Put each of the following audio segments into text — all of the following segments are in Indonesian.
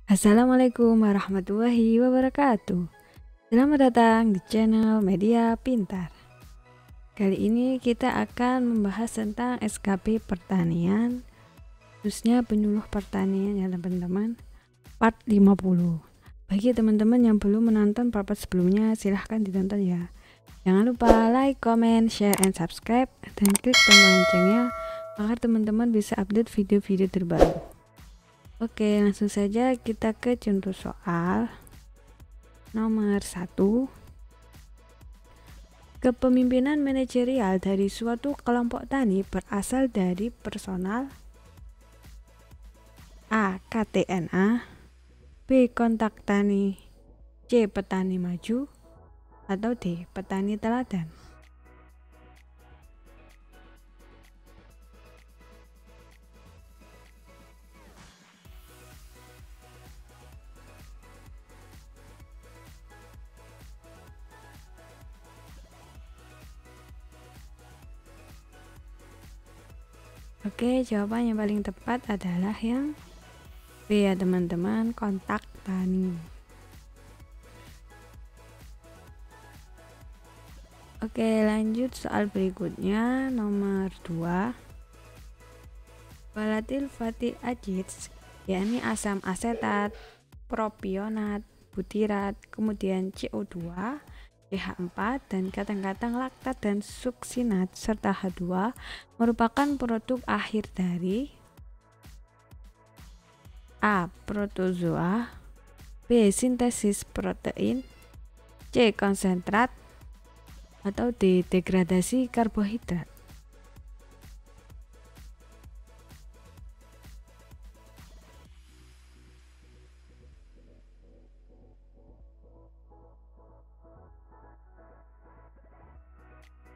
Assalamualaikum warahmatullahi wabarakatuh. Selamat datang di channel Media Pintar. Kali ini kita akan membahas tentang SKP pertanian, khususnya penyuluh pertanian ya teman-teman, part 50. Bagi teman-teman yang belum menonton part-part sebelumnya, silahkan ditonton ya. Jangan lupa like, comment, share, and subscribe, dan klik tombol loncengnya agar teman-teman bisa update video-video terbaru. Oke, langsung saja kita ke contoh soal nomor 1. Kepemimpinan manajerial dari suatu kelompok tani berasal dari personal A. KTNA, B. Kontak tani, C. Petani maju, atau D. Petani teladan. Oke, jawaban yang paling tepat adalah yang B ya teman-teman, kontak tani. Oke, lanjut soal berikutnya nomor 2. Volatil fatty acids, yakni asam asetat, propionat, butirat, kemudian CO2, CH4, dan kadang-kadang laktat dan suksinat serta H2 merupakan produk akhir dari A. Protozoa, B. Sintesis protein, C. Konsentrat, atau D. Degradasi karbohidrat.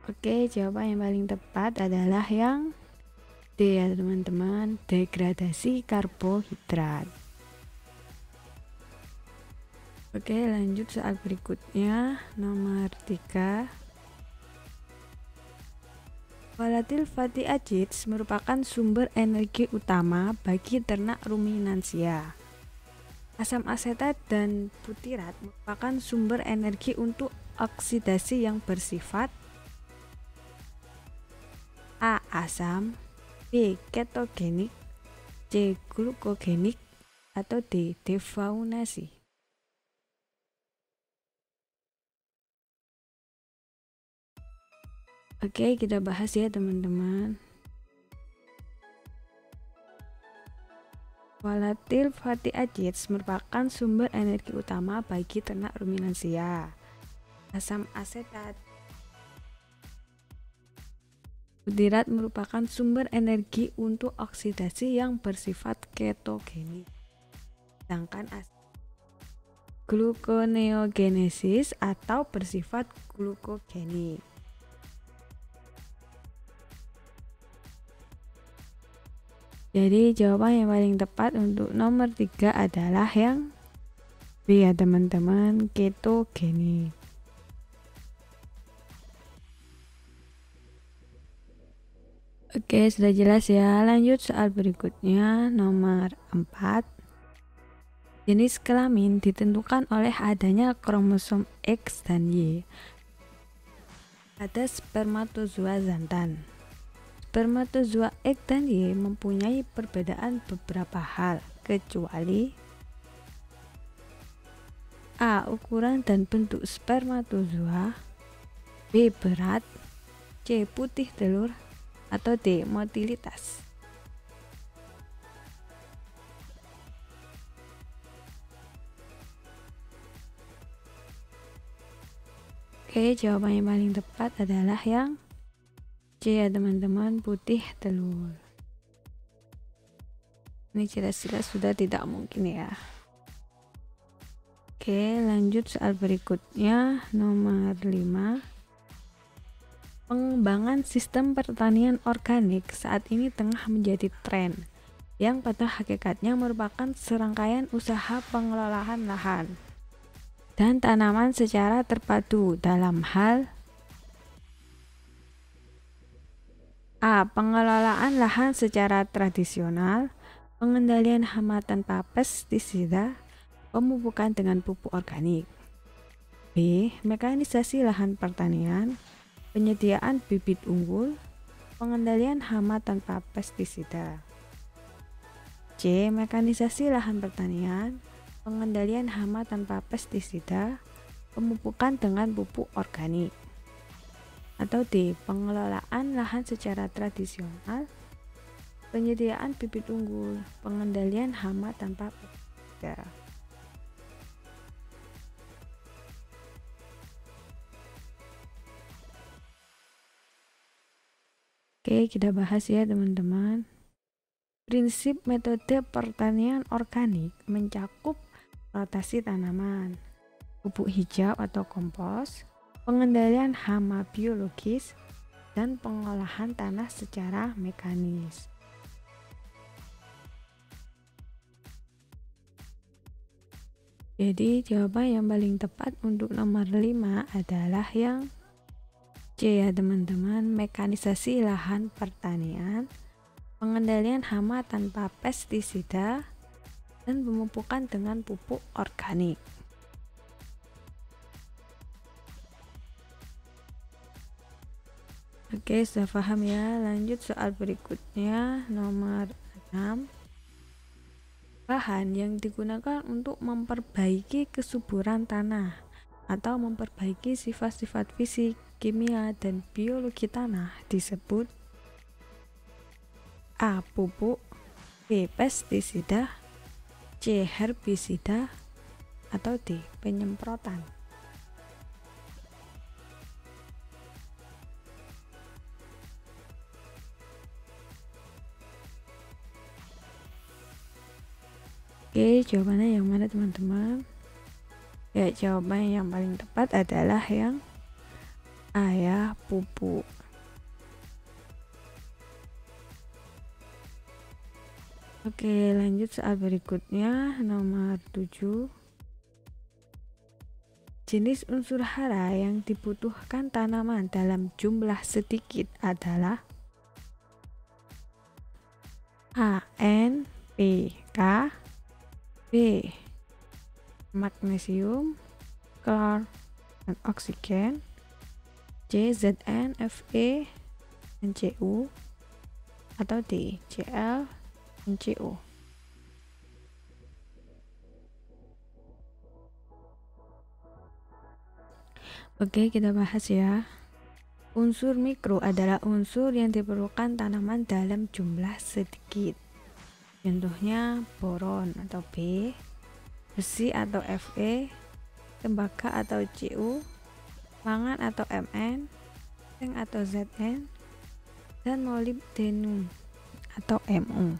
Oke, jawaban yang paling tepat adalah yang D ya teman-teman, degradasi karbohidrat. Oke, lanjut soal berikutnya nomor 3. Volatil fatty acids merupakan sumber energi utama bagi ternak ruminansia. Asam asetat dan butirat merupakan sumber energi untuk oksidasi yang bersifat A. Asam, B. Ketogenik, C. Glukogenik, atau D. Defaunasi. Oke, kita bahas ya teman-teman. Volatil fatty acids merupakan sumber energi utama bagi ternak ruminansia. Asam asetat butirat merupakan sumber energi untuk oksidasi yang bersifat ketogenik. Sedangkan gluconeogenesis atau bersifat glukogenik. Jadi jawaban yang paling tepat untuk nomor 3 adalah yang B ya teman-teman, ketogenik. Oke, sudah jelas ya. Lanjut soal berikutnya nomor 4. Jenis kelamin ditentukan oleh adanya kromosom X dan Y pada spermatozoa jantan. Spermatozoa X dan Y mempunyai perbedaan beberapa hal, kecuali A. Ukuran dan bentuk spermatozoa, B. Berat, C. Putih telur, atau D. Motilitas. Oke, jawaban yang paling tepat adalah yang C ya teman-teman, putih telur. Ini jelas-jelas sudah tidak mungkin ya. Oke, lanjut soal berikutnya nomor 5. Pengembangan sistem pertanian organik saat ini tengah menjadi tren yang pada hakikatnya merupakan serangkaian usaha pengelolaan lahan dan tanaman secara terpadu dalam hal A. Pengelolaan lahan secara tradisional, pengendalian hama tanpa pestisida, pemupukan dengan pupuk organik. B. Mekanisasi lahan pertanian, penyediaan bibit unggul, pengendalian hama tanpa pestisida. C. Mekanisasi lahan pertanian, pengendalian hama tanpa pestisida, pemupukan dengan pupuk organik. Atau D. Pengelolaan lahan secara tradisional, penyediaan bibit unggul, pengendalian hama tanpa pestisida. Oke, kita bahas ya teman-teman. Prinsip metode pertanian organik mencakup rotasi tanaman, pupuk hijau atau kompos, pengendalian hama biologis, dan pengolahan tanah secara mekanis. Jadi jawaban yang paling tepat untuk nomor 5 adalah yang C ya teman-teman, mekanisasi lahan pertanian, pengendalian hama tanpa pestisida, dan pemupukan dengan pupuk organik. Oke, sudah paham ya. Lanjut soal berikutnya, nomor 6. Bahan yang digunakan untuk memperbaiki kesuburan tanah atau memperbaiki sifat-sifat fisik, kimia, dan biologi tanah disebut A. Pupuk, B. Pestisida, C. Herbisida, atau D. Penyemprotan. Oke, jawabannya yang mana teman-teman? Ya, jawaban yang paling tepat adalah yang A ya, pupuk. Oke, lanjut soal berikutnya, nomor 7. Jenis unsur hara yang dibutuhkan tanaman dalam jumlah sedikit adalah A. N, P, K, B. Magnesium, klor, dan oksigen, C. Zn, Fe, dan Cu, atau D. Cl, dan Co. Oke, kita bahas ya. Unsur mikro adalah unsur yang diperlukan tanaman dalam jumlah sedikit. Contohnya boron atau B, besi atau Fe, tembaga atau Cu, mangan atau Mn, zinc atau Zn, dan molybdenum atau Mu.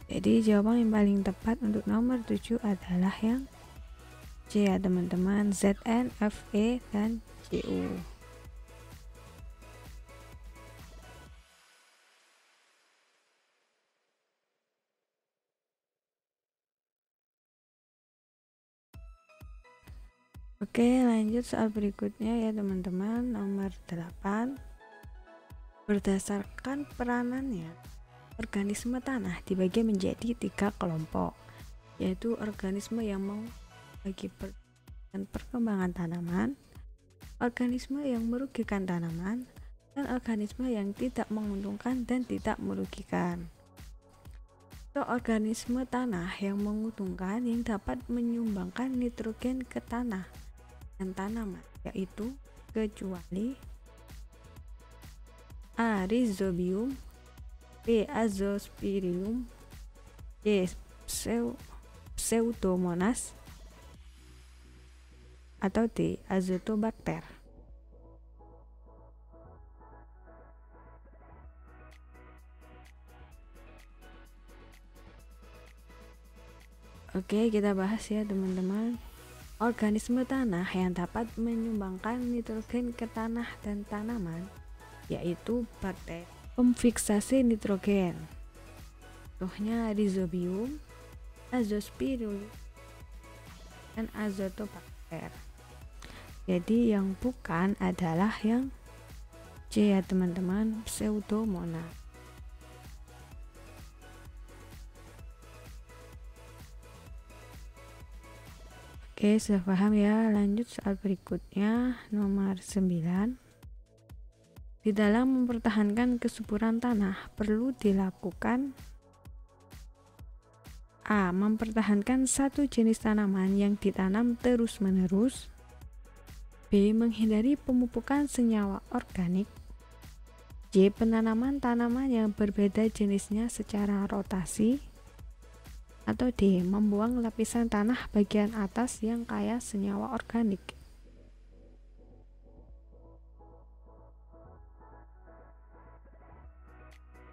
Jadi jawaban yang paling tepat untuk nomor 7 adalah yang C ya teman-teman, Zn, Fe, dan Cu. Oke, lanjut soal berikutnya ya teman-teman, nomor 8. Berdasarkan peranannya, organisme tanah dibagi menjadi 3 kelompok, yaitu organisme yang membagi dan perkembangan tanaman, organisme yang merugikan tanaman, dan organisme yang tidak menguntungkan dan tidak merugikan. Untuk organisme tanah yang menguntungkan yang dapat menyumbangkan nitrogen ke tanah dan tanaman, yaitu kecuali A. Rhizobium, B. Azosphyrium, C. Pseudomonas, atau D. Azotobacter. Oke, kita bahas ya teman-teman. Organisme tanah yang dapat menyumbangkan nitrogen ke tanah dan tanaman, yaitu bakteri pemfiksasi nitrogen. Contohnya Rhizobium, Azosphyrium, dan Azotobacter. Jadi yang bukan adalah yang C ya teman-teman, Pseudomonas. Oke, sudah paham ya. Lanjut soal berikutnya, nomor 9. Di dalam mempertahankan kesuburan tanah perlu dilakukan A. Mempertahankan satu jenis tanaman yang ditanam terus-menerus. B. Menghindari pemupukan senyawa organik. C. Penanaman tanaman yang berbeda jenisnya secara rotasi. Atau D. Membuang lapisan tanah bagian atas yang kaya senyawa organik.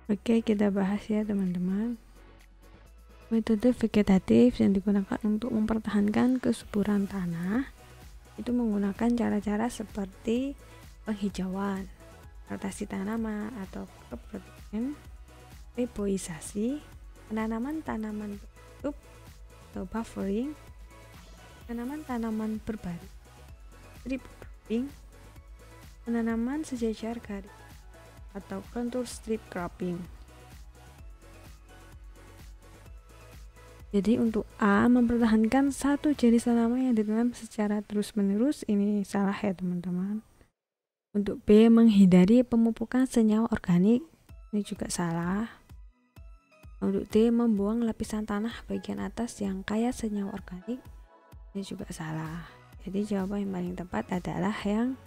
Oke, kita bahas ya teman-teman. Metode vegetatif yang digunakan untuk mempertahankan kesuburan tanah itu menggunakan cara-cara seperti penghijauan, rotasi tanaman atau crop rotation, reboisasi, penanaman tanaman bertutup atau buffering, penanaman tanaman berbaris, strip cropping, penanaman sejajar garis atau contour strip cropping. Jadi untuk A, mempertahankan satu jenis tanaman yang ditanam secara terus-menerus, ini salah ya teman-teman. Untuk B, menghindari pemupukan senyawa organik, ini juga salah. Untuk D, membuang lapisan tanah bagian atas yang kaya senyawa organik, ini juga salah. Jadi jawaban yang paling tepat adalah yang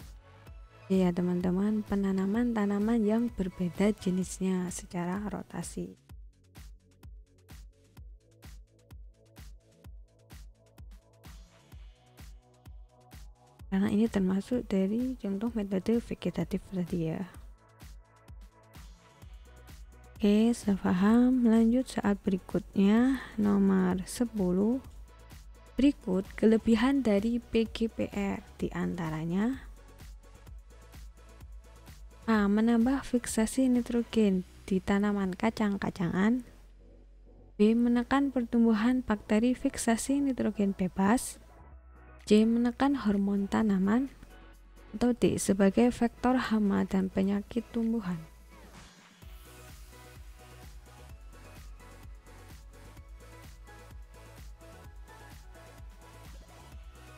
ya teman-teman, penanaman tanaman yang berbeda jenisnya secara rotasi. Karena ini termasuk dari contoh metode vegetatif tadi ya. Oke, sudah paham. Lanjut saat berikutnya, nomor 10. Berikut kelebihan dari PGPR, diantaranya A. Menambah fiksasi nitrogen di tanaman kacang-kacangan. B. Menekan pertumbuhan bakteri fiksasi nitrogen bebas. C. Menekan hormon tanaman. Atau D. Sebagai vektor hama dan penyakit tumbuhan.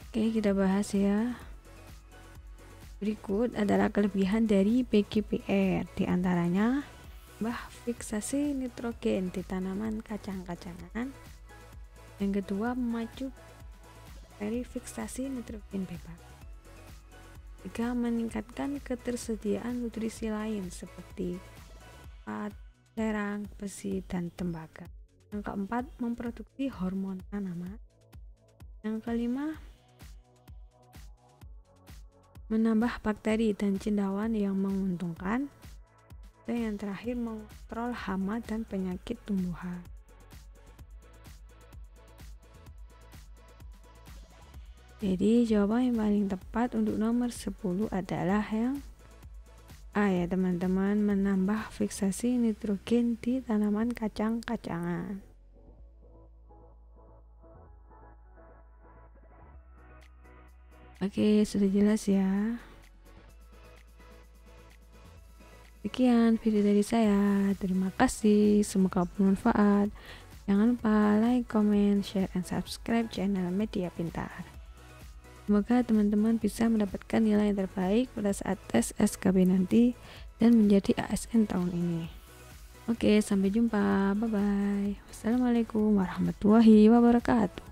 Oke, kita bahas ya. Berikut adalah kelebihan dari PGPR, diantaranya fiksasi nitrogen di tanaman kacang-kacangan. Yang kedua, memacu bakteri fiksasi nitrogen bebas. 3. Meningkatkan ketersediaan nutrisi lain seperti fosfat, lerang, besi, dan tembaga. Yang keempat, memproduksi hormon tanaman. Yang kelima, menambah bakteri dan cendawan yang menguntungkan. Dan yang terakhir, mengontrol hama dan penyakit tumbuhan. Jadi jawaban yang paling tepat untuk nomor 10 adalah yang A ya teman-teman, menambah fiksasi nitrogen di tanaman kacang-kacangan. Oke, sudah jelas ya. Sekian video dari saya. Terima kasih. Semoga bermanfaat. Jangan lupa like, comment, share, and subscribe channel Media Pintar. Semoga teman-teman bisa mendapatkan nilai yang terbaik pada saat tes SKB nanti dan menjadi ASN tahun ini. Oke, sampai jumpa. Bye-bye. Wassalamualaikum warahmatullahi wabarakatuh.